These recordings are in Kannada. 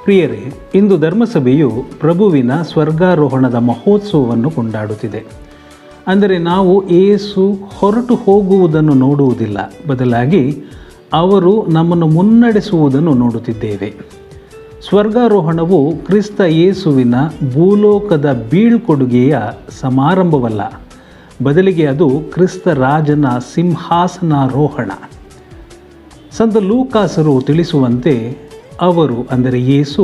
ಪ್ರಿಯರೇ, ಇಂದು ಧರ್ಮಸಭೆಯು ಪ್ರಭುವಿನ ಸ್ವರ್ಗಾರೋಹಣದ ಮಹೋತ್ಸವವನ್ನು ಕೊಂಡಾಡುತ್ತಿದೆ. ಅಂದರೆ ನಾವು ಯೇಸು ಹೊರಟು ಹೋಗುವುದನ್ನು ನೋಡುವುದಿಲ್ಲ, ಬದಲಾಗಿ ಅವರು ನಮ್ಮನ್ನು ಮುನ್ನಡೆಸುವುದನ್ನು ನೋಡುತ್ತಿದ್ದೇವೆ. ಸ್ವರ್ಗಾರೋಹಣವು ಕ್ರಿಸ್ತ ಯೇಸುವಿನ ಭೂಲೋಕದ ಬೀಳ್ಕೊಡುಗೆಯ ಸಮಾರಂಭವಲ್ಲ, ಬದಲಿಗೆ ಅದು ಕ್ರಿಸ್ತ ರಾಜನ ಸಿಂಹಾಸನಾರೋಹಣ. ಸಂತ ಲೂಕಾಸರು ತಿಳಿಸುವಂತೆ ಅವರು ಅಂದರೆ ಯೇಸು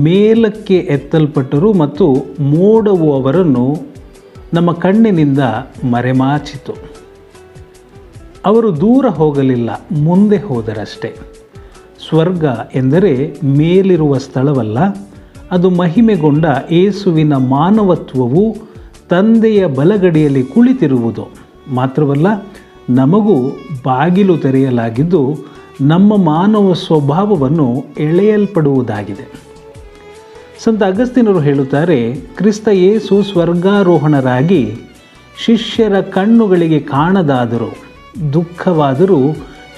ಮೇಲಕ್ಕೆ ಎತ್ತಲ್ಪಟ್ಟರು ಮತ್ತು ಮೋಡವು ಅವರನ್ನು ನಮ್ಮ ಕಣ್ಣಿನಿಂದ ಮರೆಮಾಚಿತು. ಅವರು ದೂರ ಹೋಗಲಿಲ್ಲ, ಮುಂದೆ ಹೋದರಷ್ಟೇ. ಸ್ವರ್ಗ ಎಂದರೆ ಮೇಲಿರುವ ಸ್ಥಳವಲ್ಲ, ಅದು ಮಹಿಮೆಗೊಂಡ ಯೇಸುವಿನ ಮಾನವತ್ವವು ತಂದೆಯ ಬಲಗಡೆಯಲ್ಲಿ ಕುಳಿತಿರುವುದು ಮಾತ್ರವಲ್ಲ, ನಮಗೂ ಬಾಗಿಲು ತೆರೆಯಲಾಗಿದ್ದು ನಮ್ಮ ಮಾನವ ಸ್ವಭಾವವನ್ನು ಎಳೆಯಲ್ಪಡುವುದಾಗಿದೆ. ಸಂತ ಅಗಸ್ತಿನರು ಹೇಳುತ್ತಾರೆ, ಕ್ರಿಸ್ತ ಯೇಸು ಸ್ವರ್ಗಾರೋಹಣರಾಗಿ ಶಿಷ್ಯರ ಕಣ್ಣುಗಳಿಗೆ ಕಾಣದಾದರೂ ದುಃಖವಾದರೂ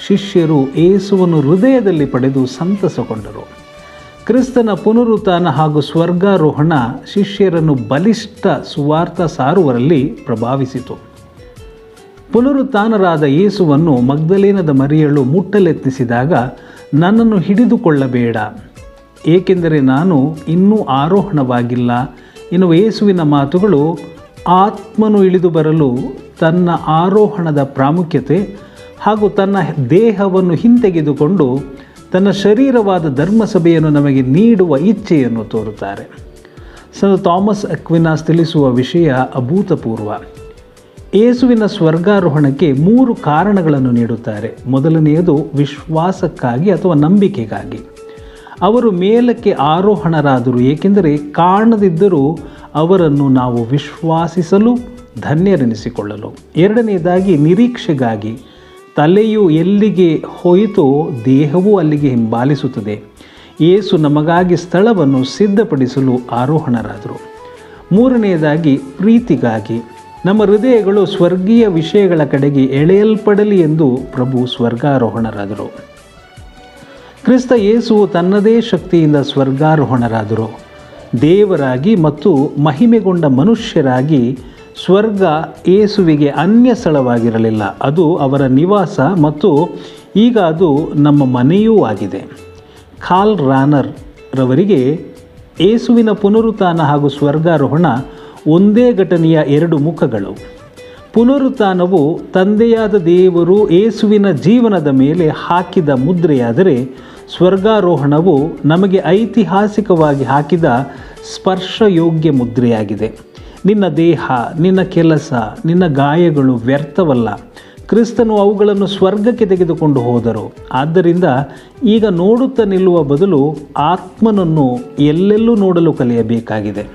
ಶಿಷ್ಯರು ಯೇಸುವನ್ನು ಹೃದಯದಲ್ಲಿ ಪಡೆದು ಸಂತಸಗೊಂಡರು. ಕ್ರಿಸ್ತನ ಪುನರುತ್ಥಾನ ಹಾಗೂ ಸ್ವರ್ಗಾರೋಹಣ ಶಿಷ್ಯರನ್ನು ಬಲಿಷ್ಠ ಸುವಾರ್ಥ ಸಾರುವರಲ್ಲಿ ಪ್ರಭಾವಿಸಿತು. ಪುನರುತ್ಥಾನರಾದ ಯೇಸುವನ್ನು ಮಗ್ದಲೇನದ ಮರಿಯಳು ಮುಟ್ಟಲೆತ್ನಿಸಿದಾಗ, ನನ್ನನ್ನು ಹಿಡಿದುಕೊಳ್ಳಬೇಡ, ಏಕೆಂದರೆ ನಾನು ಇನ್ನೂ ಆರೋಹಣವಾಗಿಲ್ಲ ಎನ್ನುವ ಯೇಸುವಿನ ಮಾತುಗಳು ಆತ್ಮನು ಇಳಿದು ಬರಲು ತನ್ನ ಆರೋಹಣದ ಪ್ರಾಮುಖ್ಯತೆ ಹಾಗೂ ತನ್ನ ದೇಹವನ್ನು ಹಿಂತೆಗೆದುಕೊಂಡು ತನ್ನ ಶರೀರವಾದ ಧರ್ಮಸಭೆಯನ್ನು ನಮಗೆ ನೀಡುವ ಇಚ್ಛೆಯನ್ನು ತೋರುತ್ತಾರೆ. ಸಂತ ಥಾಮಸ್ ಅಕ್ವಿನಾಸ್ ತಿಳಿಸುವ ವಿಷಯ ಅಭೂತಪೂರ್ವ. ಯೇಸುವಿನ ಸ್ವರ್ಗಾರೋಹಣಕ್ಕೆ 3 ಕಾರಣಗಳನ್ನು ನೀಡುತ್ತಾರೆ. ಮೊದಲನೆಯದು ವಿಶ್ವಾಸಕ್ಕಾಗಿ ಅಥವಾ ನಂಬಿಕೆಗಾಗಿ. ಅವರು ಮೇಲಕ್ಕೆ ಆರೋಹಣರಾದರು, ಏಕೆಂದರೆ ಕಾಣದಿದ್ದರೂ ಅವರನ್ನು ನಾವು ವಿಶ್ವಾಸಿಸಲು ಧನ್ಯರೆನಿಸಿಕೊಳ್ಳಲು. ಎರಡನೆಯದಾಗಿ ನಿರೀಕ್ಷೆಗಾಗಿ. ತಲೆಯು ಎಲ್ಲಿಗೆ ಹೋಯಿತೋ ದೇಹವೂ ಅಲ್ಲಿಗೆ ಹಿಂಬಾಲಿಸುತ್ತದೆ. ಯೇಸು ನಮಗಾಗಿ ಸ್ಥಳವನ್ನು ಸಿದ್ಧಪಡಿಸಲು ಆರೋಹಣರಾದರು. ಮೂರನೆಯದಾಗಿ ಪ್ರೀತಿಗಾಗಿ. ನಮ್ಮ ಹೃದಯಗಳು ಸ್ವರ್ಗೀಯ ವಿಷಯಗಳ ಕಡೆಗೆ ಎಳೆಯಲ್ಪಡಲಿ ಎಂದು ಪ್ರಭು ಸ್ವರ್ಗಾರೋಹಣರಾದರು. ಕ್ರಿಸ್ತ ಯೇಸುವು ತನ್ನದೇ ಶಕ್ತಿಯಿಂದ ಸ್ವರ್ಗಾರೋಹಣರಾದರು. ದೇವರಾಗಿ ಮತ್ತು ಮಹಿಮೆಗೊಂಡ ಮನುಷ್ಯರಾಗಿ ಸ್ವರ್ಗ ಯೇಸುವಿಗೆ ಅನ್ಯ ಸ್ಥಳವಾಗಿರಲಿಲ್ಲ, ಅದು ಅವರ ನಿವಾಸ ಮತ್ತು ಈಗ ಅದು ನಮ್ಮ ಮನೆಯೂ ಆಗಿದೆ. ಕಾರ್ಲ್ ರಾನರ್ ರವರಿಗೆ ಯೇಸುವಿನ ಪುನರುತ್ಥಾನ ಹಾಗೂ ಸ್ವರ್ಗಾರೋಹಣ ಒಂದೇ ಘಟನೆಯ 2 ಮುಖಗಳು. ಪುನರುತ್ಥಾನವು ತಂದೆಯಾದ ದೇವರು ಯೇಸುವಿನ ಜೀವನದ ಮೇಲೆ ಹಾಕಿದ ಮುದ್ರೆಯಾದರೆ, ಸ್ವರ್ಗಾರೋಹಣವು ನಮಗೆ ಐತಿಹಾಸಿಕವಾಗಿ ಹಾಕಿದ ಸ್ಪರ್ಶಯೋಗ್ಯ ಮುದ್ರೆಯಾಗಿದೆ. ನಿನ್ನ ದೇಹ, ನಿನ್ನ ಕೆಲಸ, ನಿನ್ನ ಗಾಯಗಳು ವ್ಯರ್ಥವಲ್ಲ. ಕ್ರಿಸ್ತನು ಅವುಗಳನ್ನು ಸ್ವರ್ಗಕ್ಕೆ ತೆಗೆದುಕೊಂಡು ಹೋದರು. ಆದ್ದರಿಂದ ಈಗ ನೋಡುತ್ತಾ ನಿಲ್ಲುವ ಬದಲು ಆತ್ಮನನ್ನು ಎಲ್ಲೆಲ್ಲೂ ನೋಡಲು ಕಲಿಯಬೇಕಾಗಿದೆ.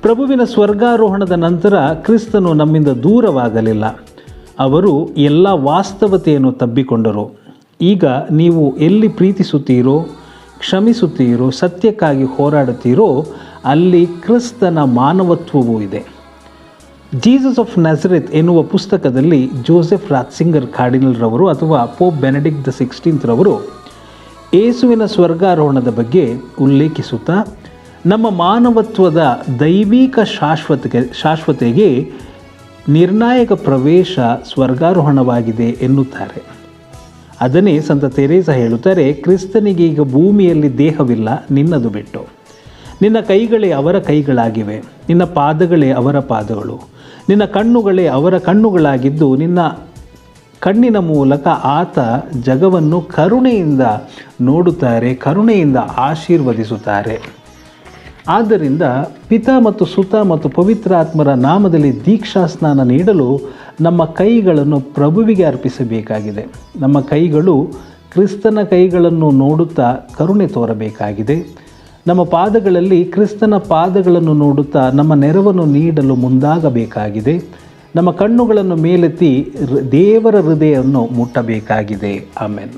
ಪ್ರಭುವಿನ ಸ್ವರ್ಗಾರೋಹಣದ ನಂತರ ಕ್ರಿಸ್ತನು ನಮ್ಮಿಂದ ದೂರವಾಗಲಿಲ್ಲ. ಅವರು ಎಲ್ಲ ವಾಸ್ತವತೆಯನ್ನು ತಬ್ಬಿಕೊಂಡರು. ಈಗ ನೀವು ಎಲ್ಲಿ ಪ್ರೀತಿಸುತ್ತೀರೋ, ಕ್ಷಮಿಸುತ್ತೀರೋ, ಸತ್ಯಕ್ಕಾಗಿ ಹೋರಾಡುತ್ತೀರೋ, ಅಲ್ಲಿ ಕ್ರಿಸ್ತನ ಮಾನವತ್ವವೂ ಇದೆ. ಜೀಸಸ್ ಆಫ್ ನಜರೆತ್ ಎನ್ನುವ ಪುಸ್ತಕದಲ್ಲಿ ಜೋಸೆಫ್ ರಾತ್ಸಿಂಗರ್ ಕಾರ್ಡಿನಲ್ ರವರು ಅಥವಾ ಪೋಪ್ ಬೆನೆಡಿಕ್ಟ್ XVI ರವರು ಯೇಸುವಿನ ಸ್ವರ್ಗಾರೋಹಣದ ಬಗ್ಗೆ ಉಲ್ಲೇಖಿಸುತ್ತಾ, ನಮ್ಮ ಮಾನವತ್ವದ ದೈವಿಕ ಶಾಶ್ವತೆಗೆ ನಿರ್ಣಾಯಕ ಪ್ರವೇಶ ಸ್ವರ್ಗಾರೋಹಣವಾಗಿದೆ ಎನ್ನುತ್ತಾರೆ. ಅದನ್ನೇ ಸಂತ ತೆರೇಸ ಹೇಳುತ್ತಾರೆ, ಕ್ರಿಸ್ತನಿಗೆ ಈಗ ಭೂಮಿಯಲ್ಲಿ ದೇಹವಿಲ್ಲ ನಿನ್ನದು ಬಿಟ್ಟು. ನಿನ್ನ ಕೈಗಳೇ ಅವರ ಕೈಗಳಾಗಿವೆ, ನಿನ್ನ ಪಾದಗಳೇ ಅವರ ಪಾದಗಳು, ನಿನ್ನ ಕಣ್ಣುಗಳೇ ಅವರ ಕಣ್ಣುಗಳಾಗಿದ್ದು, ನಿನ್ನ ಕಣ್ಣಿನ ಮೂಲಕ ಆತ ಜಗವನ್ನು ಕರುಣೆಯಿಂದ ನೋಡುತ್ತಾರೆ, ಕರುಣೆಯಿಂದ ಆಶೀರ್ವದಿಸುತ್ತಾರೆ. ಆದ್ದರಿಂದ ಪಿತಾ ಮತ್ತು ಸುತ ಮತ್ತು ಪವಿತ್ರಾತ್ಮರ ನಾಮದಲ್ಲಿ ದೀಕ್ಷಾ ಸ್ನಾನ ನೀಡಲು ನಮ್ಮ ಕೈಗಳನ್ನು ಪ್ರಭುವಿಗೆ ಅರ್ಪಿಸಬೇಕಾಗಿದೆ. ನಮ್ಮ ಕೈಗಳು ಕ್ರಿಸ್ತನ ಕೈಗಳನ್ನು ನೋಡುತ್ತಾ ಕರುಣೆ ತೋರಬೇಕಾಗಿದೆ. ನಮ್ಮ ಪಾದಗಳಲ್ಲಿ ಕ್ರಿಸ್ತನ ಪಾದಗಳನ್ನು ನೋಡುತ್ತಾ ನಮ್ಮ ನೆರವನ್ನು ನೀಡಲು ಮುಂದಾಗಬೇಕಾಗಿದೆ. ನಮ್ಮ ಕಣ್ಣುಗಳನ್ನು ಮೇಲೆತ್ತಿ ದೇವರ ಹೃದಯವನ್ನು ಮುಟ್ಟಬೇಕಾಗಿದೆ. ಆಮೆನ್.